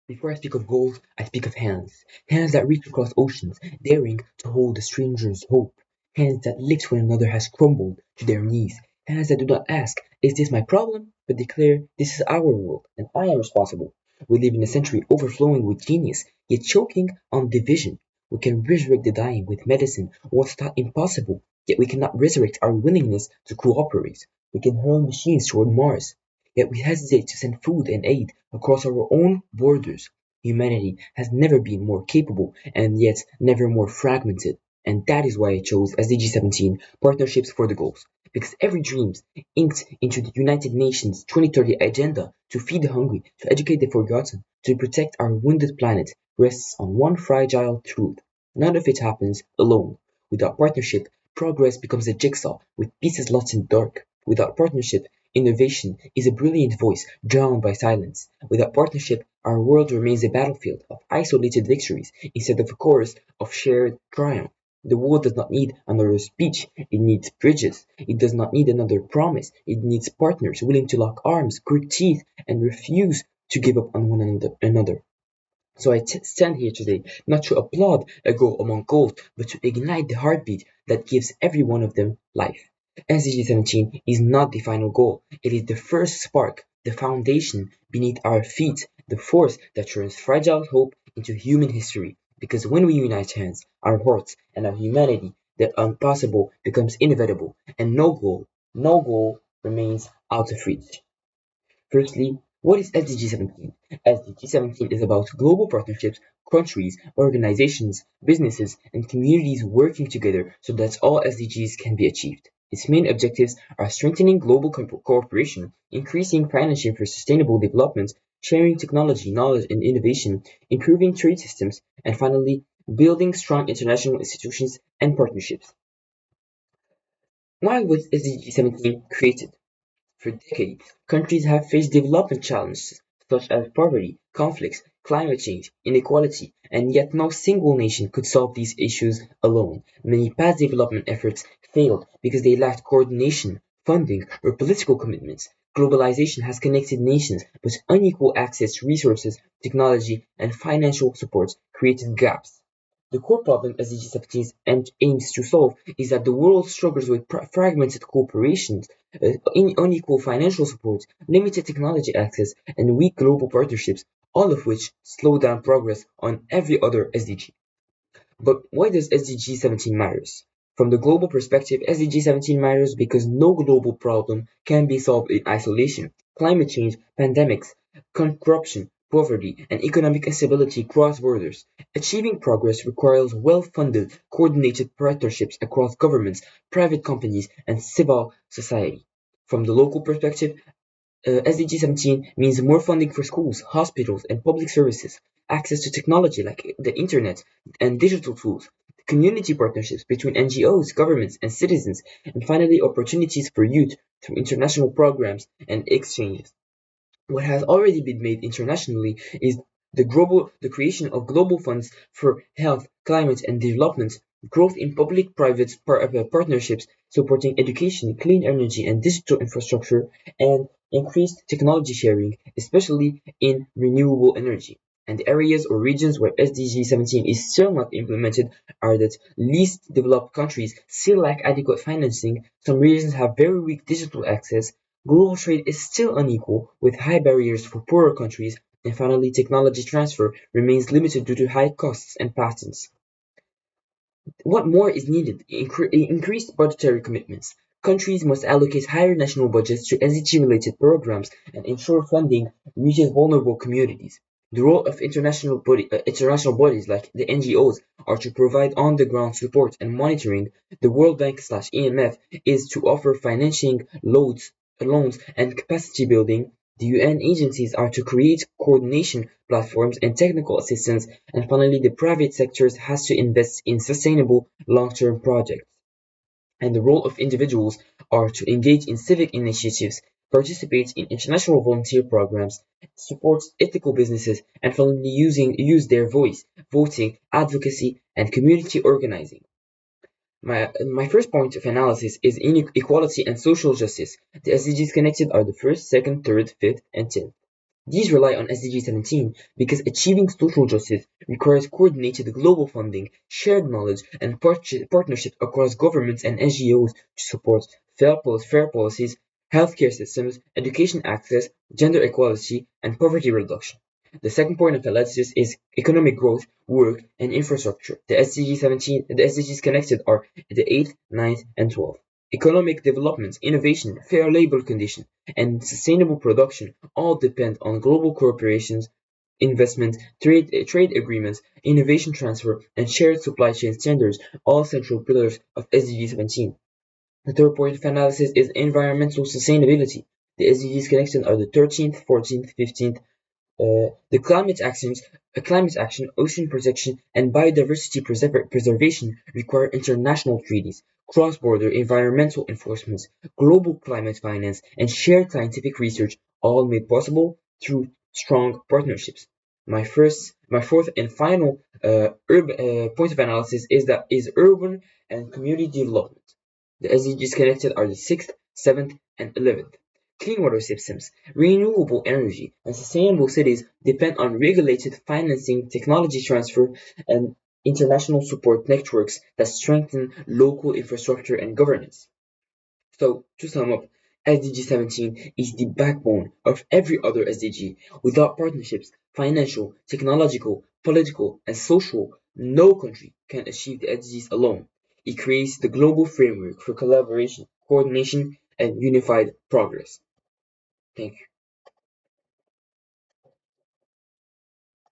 Before I speak of goals, I speak of hands. Hands that reach across oceans, daring to hold a stranger's hope. Hands that lift when another has crumbled to their knees. Hands that do not ask, is this my problem? But declare, this is our world, and I am responsible. We live in a century overflowing with genius, yet choking on division. We can resurrect the dying with medicine, once thought impossible, yet we cannot resurrect our willingness to cooperate. We can hurl machines toward Mars, yet we hesitate to send food and aid across our own borders. Humanity has never been more capable and yet never more fragmented. And that is why I chose SDG 17, Partnerships for the Goals. Because every dream inked into the United Nations 2030 agenda to feed the hungry, to educate the forgotten, to protect our wounded planet rests on one fragile truth. None of it happens alone. Without partnership, progress becomes a jigsaw with pieces lost in the dark. Without partnership, innovation is a brilliant voice drowned by silence. Without partnership, our world remains a battlefield of isolated victories instead of a chorus of shared triumph. The world does not need another speech, it needs bridges. It does not need another promise, it needs partners willing to lock arms, grit teeth, and refuse to give up on one another. So I stand here today not to applaud a goal among goals, but to ignite the heartbeat that gives every one of them life. SDG 17 is not the final goal, it is the first spark, the foundation beneath our feet, the force that turns fragile hope into human history. Because when we unite hands, our hearts, and our humanity, the impossible becomes inevitable, and no goal remains out of reach. Firstly, what is SDG 17? SDG 17 is about global partnerships, countries, organizations, businesses, and communities working together so that all SDGs can be achieved. Its main objectives are strengthening global cooperation, increasing financing for sustainable development, sharing technology, knowledge, and innovation, improving trade systems, and finally, building strong international institutions and partnerships. Why was SDG 17 created? For decades, countries have faced development challenges such as poverty, conflicts, climate change, inequality, and yet no single nation could solve these issues alone. Many past development efforts failed because they lacked coordination, funding, or political commitments. Globalization has connected nations, but unequal access to resources, technology, and financial support created gaps. The core problem SDG 17 aims to solve is that the world struggles with fragmented corporations, unequal financial support, limited technology access, and weak global partnerships, all of which slow down progress on every other SDG. But why does SDG 17 matters? From the global perspective, SDG 17 matters because no global problem can be solved in isolation. Climate change, pandemics, corruption, poverty, and economic instability cross borders. Achieving progress requires well-funded, coordinated partnerships across governments, private companies, and civil society. From the local perspective, SDG 17 means more funding for schools, hospitals, and public services, access to technology like the internet and digital tools, community partnerships between NGOs, governments, and citizens, and finally opportunities for youth through international programs and exchanges. What has already been made internationally is the creation of global funds for health, climate and development, growth in public-private partnerships supporting education, clean energy and digital infrastructure, and increased technology sharing, especially in renewable energy. And the areas or regions where SDG 17 is still not implemented are that least developed countries still lack adequate financing, some regions have very weak digital access, global trade is still unequal, with high barriers for poorer countries, and finally technology transfer remains limited due to high costs and patents. What more is needed? Increased budgetary commitments. Countries must allocate higher national budgets to SDG-related programs and ensure funding reaches vulnerable communities. The role of international bodies like the NGOs are to provide on-the-ground support and monitoring. The World Bank/EMF is to offer financing, loans, and capacity building. The UN agencies are to create coordination platforms and technical assistance, and finally the private sector has to invest in sustainable long-term projects. And the role of individuals are to engage in civic initiatives, participate in international volunteer programs, support ethical businesses, and finally use their voice, voting, advocacy, and community organizing. My first point of analysis is inequality and social justice. The SDGs connected are the first, second, third, fifth, and tenth. These rely on SDG 17 because achieving social justice requires coordinated global funding, shared knowledge, and partnerships across governments and NGOs to support fair policies, healthcare systems, education access, gender equality, and poverty reduction. The second point of analysis is economic growth, work, and infrastructure. The SDGs connected are the 8th, 9th, and 12th. Economic development, innovation, fair labor conditions, and sustainable production all depend on global corporations, investment, trade agreements, innovation transfer, and shared supply chain standards, all central pillars of SDG 17. The third point of analysis is environmental sustainability. The SDGs connections are the 13th, 14th, 15th, climate action, ocean protection, and biodiversity preservation require international treaties, cross-border environmental enforcement, global climate finance, and shared scientific research, all made possible through strong partnerships. My fourth and final point of analysis is urban and community development. The SDGs connected are the sixth, seventh, and 11th. Clean water systems, renewable energy, and sustainable cities depend on regulated financing, technology transfer, and international support networks that strengthen local infrastructure and governance. So, to sum up, SDG 17 is the backbone of every other SDG. Without partnerships, financial, technological, political, and social, no country can achieve the SDGs alone. It creates the global framework for collaboration, coordination, and unified progress. Thank you.